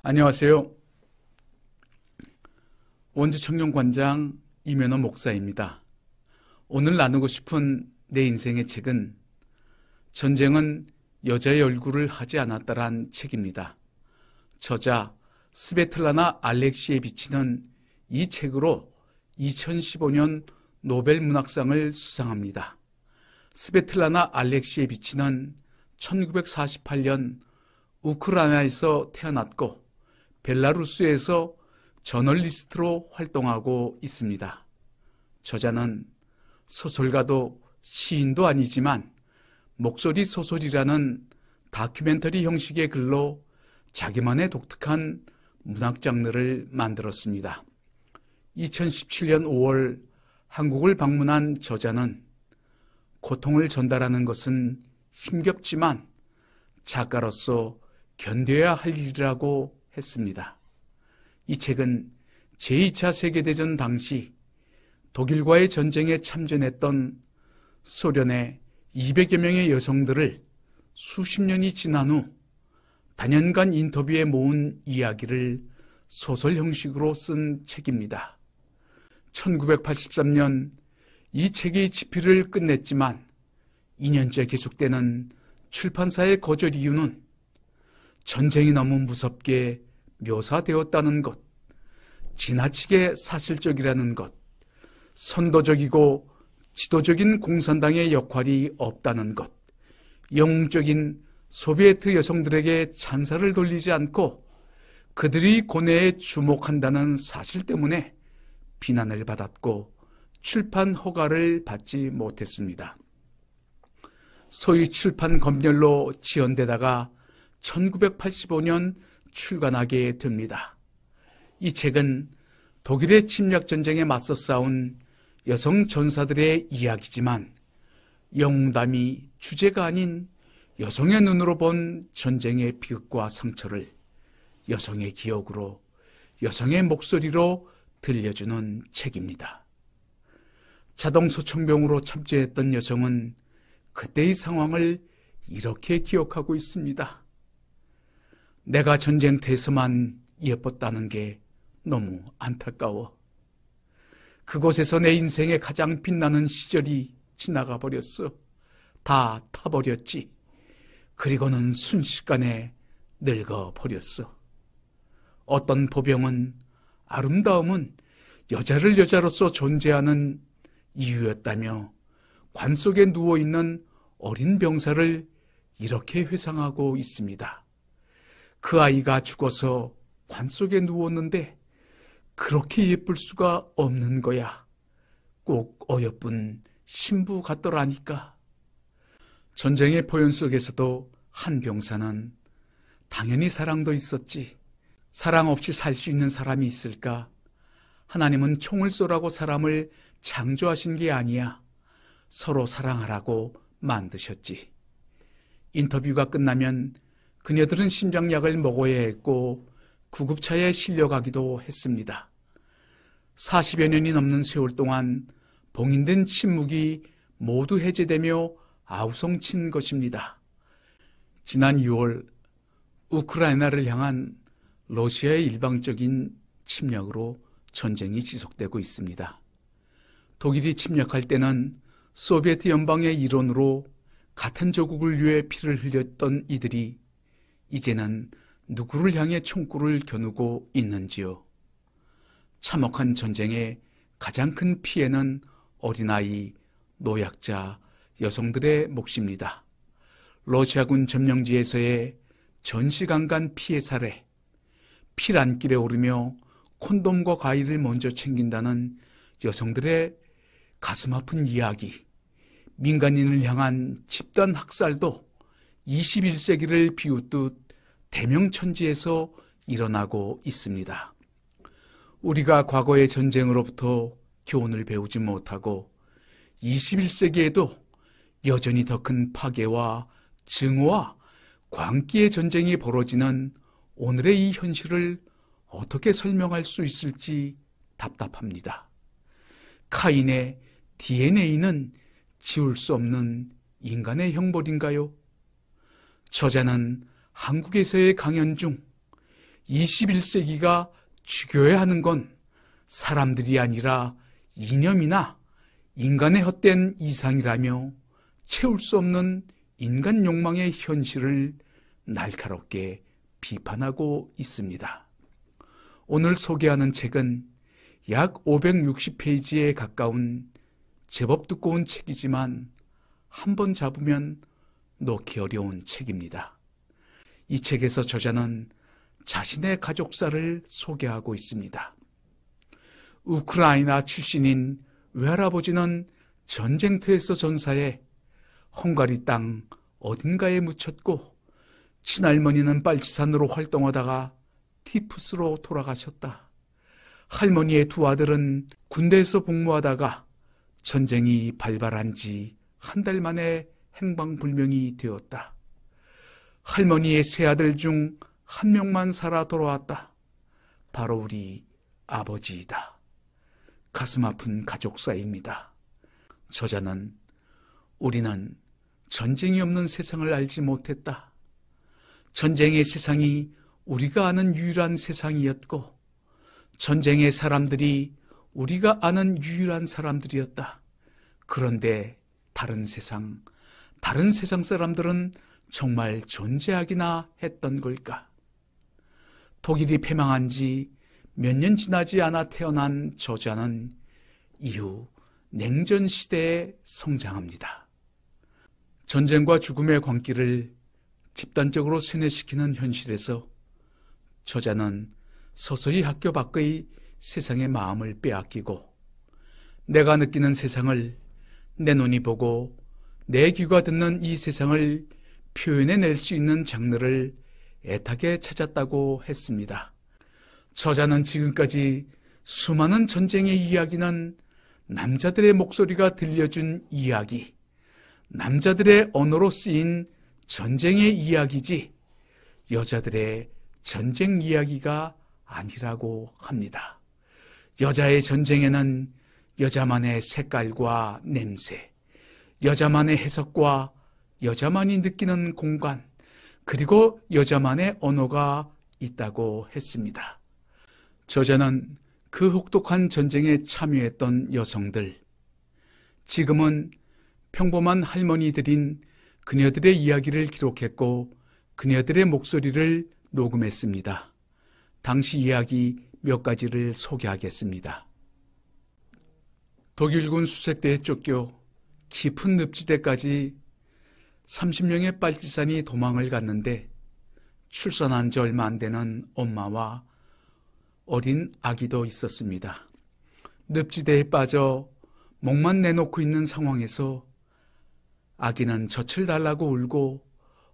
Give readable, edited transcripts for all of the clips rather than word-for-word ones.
안녕하세요. 원주청년관장 이면호 목사입니다. 오늘 나누고 싶은 내 인생의 책은 전쟁은 여자의 얼굴을 하지 않았다란 책입니다. 저자 스베틀라나 알렉시에비치는 이 책으로 2015년 노벨 문학상을 수상합니다. 스베틀라나 알렉시에비치는 1948년 우크라이나에서 태어났고 벨라루스에서 저널리스트로 활동하고 있습니다. 저자는 소설가도 시인도 아니지만 목소리 소설이라는 다큐멘터리 형식의 글로 자기만의 독특한 문학 장르를 만들었습니다. 2017년 5월 한국을 방문한 저자는 고통을 전달하는 것은 힘겹지만 작가로서 견뎌야 할 일이라고 했습니다. 이 책은 제2차 세계대전 당시 독일과의 전쟁에 참전했던 소련의 200여 명의 여성들을 수십 년이 지난 후 단연간 인터뷰에 모은 이야기를 소설 형식으로 쓴 책입니다. 1983년 이 책이 집필을 끝냈지만 2년째 계속되는 출판사의 거절 이유는 전쟁이 너무 무섭게 묘사되었다는 것, 지나치게 사실적이라는 것, 선도적이고 지도적인 공산당의 역할이 없다는 것, 영웅적인 소비에트 여성들에게 찬사를 돌리지 않고 그들이 고뇌에 주목한다는 사실 때문에 비난을 받았고 출판 허가를 받지 못했습니다. 소위 출판 검열로 지연되다가 1985년 출간하게 됩니다. 이 책은 독일의 침략전쟁에 맞서 싸운 여성 전사들의 이야기지만 영웅담이 주제가 아닌 여성의 눈으로 본 전쟁의 비극과 상처를 여성의 기억으로, 여성의 목소리로 들려주는 책입니다. 자동소총병으로 참전했던 여성은 그때의 상황을 이렇게 기억하고 있습니다. 내가 전쟁터에서만 예뻤다는 게 너무 안타까워. 그곳에서 내 인생의 가장 빛나는 시절이 지나가 버렸어. 다 타버렸지. 그리고는 순식간에 늙어 버렸어. 어떤 보병은 아름다움은 여자를 여자로서 존재하는 이유였다며 관 속에 누워있는 어린 병사를 이렇게 회상하고 있습니다. 그 아이가 죽어서 관 속에 누웠는데 그렇게 예쁠 수가 없는 거야. 꼭 어여쁜 신부 같더라니까. 전쟁의 포연 속에서도 한 병사는 당연히 사랑도 있었지. 사랑 없이 살 수 있는 사람이 있을까? 하나님은 총을 쏘라고 사람을 창조하신 게 아니야. 서로 사랑하라고 만드셨지. 인터뷰가 끝나면 그녀들은 심장약을 먹어야 했고 구급차에 실려가기도 했습니다. 40여 년이 넘는 세월 동안 봉인된 침묵이 모두 해제되며 아우성친 것입니다. 지난 6월 우크라이나를 향한 러시아의 일방적인 침략으로 전쟁이 지속되고 있습니다. 독일이 침략할 때는 소비에트 연방의 일원으로 같은 조국을 위해 피를 흘렸던 이들이 이제는 누구를 향해 총구를 겨누고 있는지요. 참혹한 전쟁의 가장 큰 피해는 어린아이, 노약자, 여성들의 몫입니다. 러시아군 점령지에서의 전시강간 피해 사례, 피란길에 오르며 콘돔과 과일을 먼저 챙긴다는 여성들의 가슴 아픈 이야기, 민간인을 향한 집단 학살도 21세기를 비웃듯 대명천지에서 일어나고 있습니다. 우리가 과거의 전쟁으로부터 교훈을 배우지 못하고 21세기에도 여전히 더 큰 파괴와 증오와 광기의 전쟁이 벌어지는 오늘의 이 현실을 어떻게 설명할 수 있을지 답답합니다. 카인의 DNA는 지울 수 없는 인간의 형벌인가요? 저자는 한국에서의 강연 중 21세기가 죽여야 하는 건 사람들이 아니라 이념이나 인간의 헛된 이상이라며 채울 수 없는 인간 욕망의 현실을 날카롭게 비판하고 있습니다. 오늘 소개하는 책은 약 560페이지에 가까운 제법 두꺼운 책이지만 한 번 잡으면 놓기 어려운 책입니다. 이 책에서 저자는 자신의 가족사를 소개하고 있습니다. 우크라이나 출신인 외할아버지는 전쟁터에서 전사해 헝가리 땅 어딘가에 묻혔고, 친할머니는 빨치산으로 활동하다가 티푸스로 돌아가셨다. 할머니의 두 아들은 군대에서 복무하다가 전쟁이 발발한 지 한 달 만에 행방불명이 되었다. 할머니의 세 아들 중 한 명만 살아 돌아왔다. 바로 우리 아버지이다. 가슴 아픈 가족사입니다. 저자는 우리는 전쟁이 없는 세상을 알지 못했다. 전쟁의 세상이 우리가 아는 유일한 세상이었고, 전쟁의 사람들이 우리가 아는 유일한 사람들이었다. 그런데 다른 세상 사람들은 정말 존재하기나 했던 걸까? 독일이 패망한 지 몇 년 지나지 않아 태어난 저자는 이후 냉전 시대에 성장합니다. 전쟁과 죽음의 광기를 집단적으로 세뇌시키는 현실에서 저자는 서서히 학교 밖의 세상의 마음을 빼앗기고, 내가 느끼는 세상을 내 눈이 보고 내 귀가 듣는 이 세상을 표현해낼 수 있는 장르를 애타게 찾았다고 했습니다. 저자는 지금까지 수많은 전쟁의 이야기는 남자들의 목소리가 들려준 이야기, 남자들의 언어로 쓰인 전쟁의 이야기지 여자들의 전쟁 이야기가 아니라고 합니다. 여자의 전쟁에는 여자만의 색깔과 냄새, 여자만의 해석과 여자만이 느끼는 공간, 그리고 여자만의 언어가 있다고 했습니다. 저자는 그 혹독한 전쟁에 참여했던 여성들, 지금은 평범한 할머니들인 그녀들의 이야기를 기록했고 그녀들의 목소리를 녹음했습니다. 당시 이야기 몇 가지를 소개하겠습니다. 독일군 수색대에 쫓겨 깊은 늪지대까지 30명의 빨치산이 도망을 갔는데, 출산한 지 얼마 안 되는 엄마와 어린 아기도 있었습니다. 늪지대에 빠져 목만 내놓고 있는 상황에서 아기는 젖을 달라고 울고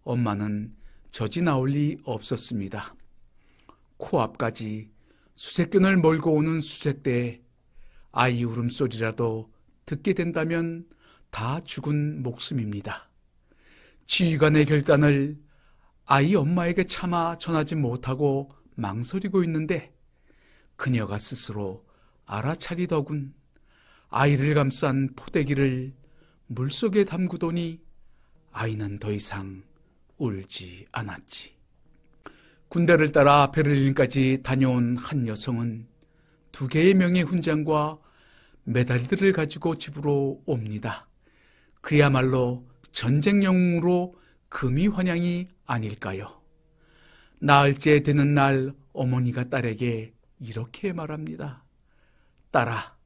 엄마는 젖이 나올 리 없었습니다. 코앞까지 수색견을 몰고 오는 수색대에 아이 울음소리라도 듣게 된다면 다 죽은 목숨입니다. 지휘관의 결단을 아이 엄마에게 차마 전하지 못하고 망설이고 있는데, 그녀가 스스로 알아차리더군. 아이를 감싼 포대기를 물속에 담그더니 아이는 더 이상 울지 않았지. 군대를 따라 베를린까지 다녀온 한 여성은 2개의 명예 훈장과 메달들을 가지고 집으로 옵니다. 그야말로 전쟁 영웅으로 금이 환영이 아닐까요? 나흘째 되는 날 어머니가 딸에게 이렇게 말합니다. 딸아,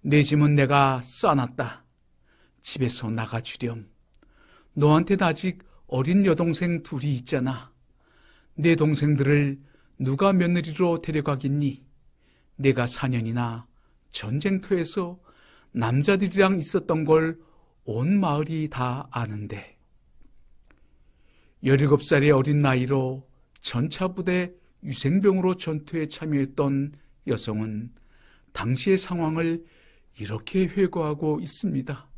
내 짐은 내가 싸놨다. 집에서 나가주렴. 너한테는 아직 어린 여동생 2이 있잖아. 내 동생들을 누가 며느리로 데려가겠니? 내가 4년이나 전쟁터에서 남자들이랑 있었던 걸 온 마을이 다 아는데. 17살의 어린 나이로 전차부대 유생병으로 전투에 참여했던 여성은 당시의 상황을 이렇게 회고하고 있습니다.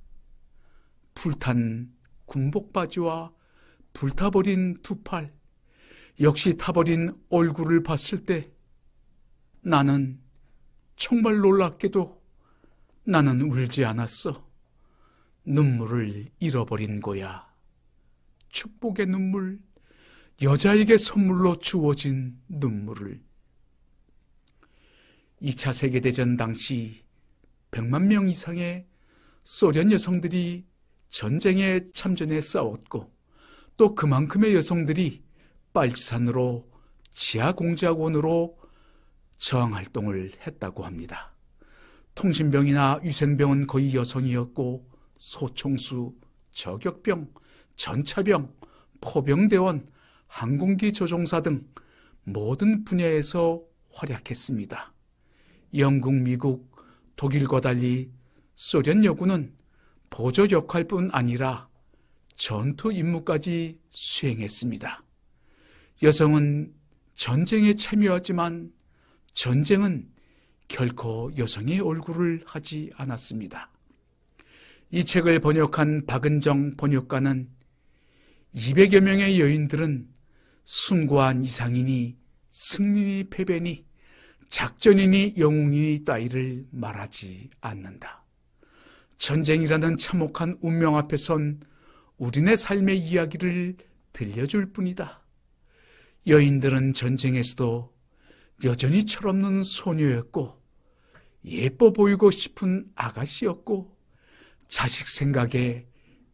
불탄 군복바지와 불타버린 2팔, 역시 타버린 얼굴을 봤을 때 나는 정말 놀랍게도 나는 울지 않았어. 눈물을 잃어버린 거야. 축복의 눈물, 여자에게 선물로 주어진 눈물을. 2차 세계대전 당시 100만 명 이상의 소련 여성들이 전쟁에 참전해 싸웠고, 또 그만큼의 여성들이 빨치산으로 지하공작원으로 저항활동을 했다고 합니다. 통신병이나 유생병은 거의 여성이었고, 소총수, 저격병, 전차병, 포병대원, 항공기 조종사 등 모든 분야에서 활약했습니다. 영국, 미국, 독일과 달리 소련 여군은 보조 역할뿐 아니라 전투 임무까지 수행했습니다. 여성은 전쟁에 참여하지만 전쟁은 결코 여성의 얼굴을 하지 않았습니다. 이 책을 번역한 박은정 번역가는 200여 명의 여인들은 숭고한 이상이니 승리니 패배니 작전이니 영웅이니 따위를 말하지 않는다. 전쟁이라는 참혹한 운명 앞에 선 우리네 삶의 이야기를 들려줄 뿐이다. 여인들은 전쟁에서도 여전히 철없는 소녀였고, 예뻐 보이고 싶은 아가씨였고, 자식 생각에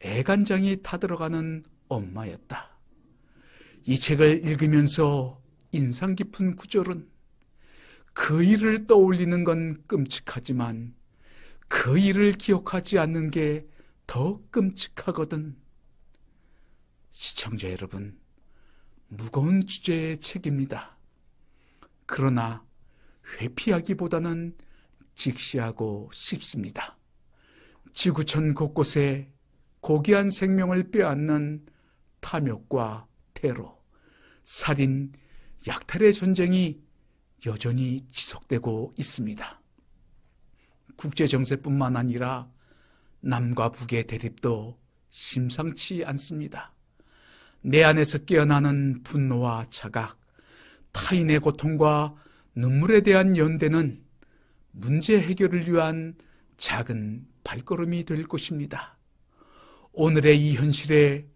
애간장이 타들어가는 엄마였다. 이 책을 읽으면서 인상 깊은 구절은, 그 일을 떠올리는 건 끔찍하지만 그 일을 기억하지 않는 게 더 끔찍하거든. 시청자 여러분, 무거운 주제의 책입니다. 그러나 회피하기보다는 직시하고 싶습니다. 지구촌 곳곳에 고귀한 생명을 빼앗는 탐욕과 테러, 살인, 약탈의 전쟁이 여전히 지속되고 있습니다. 국제정세뿐만 아니라 남과 북의 대립도 심상치 않습니다. 내 안에서 깨어나는 분노와 자각, 타인의 고통과 눈물에 대한 연대는 문제 해결을 위한 작은 발걸음이 될 것입니다. 오늘의 이 현실에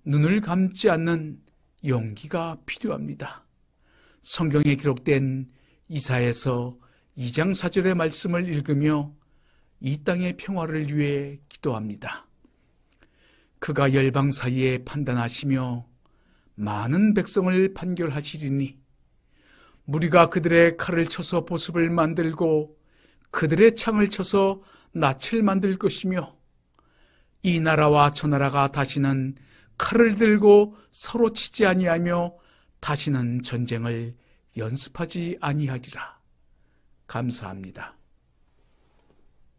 눈을 감지 않는 용기가 필요합니다. 성경에 기록된 이사야서 2장 4절의 말씀을 읽으며 이 땅의 평화를 위해 기도합니다. 그가 열방 사이에 판단하시며 많은 백성을 판결하시리니 무리가 그들의 칼을 쳐서 보습을 만들고 그들의 창을 쳐서 낯을 만들 것이며 이 나라와 저 나라가 다시는 칼을 들고 서로 치지 아니하며 다시는 전쟁을 연습하지 아니하리라. 감사합니다.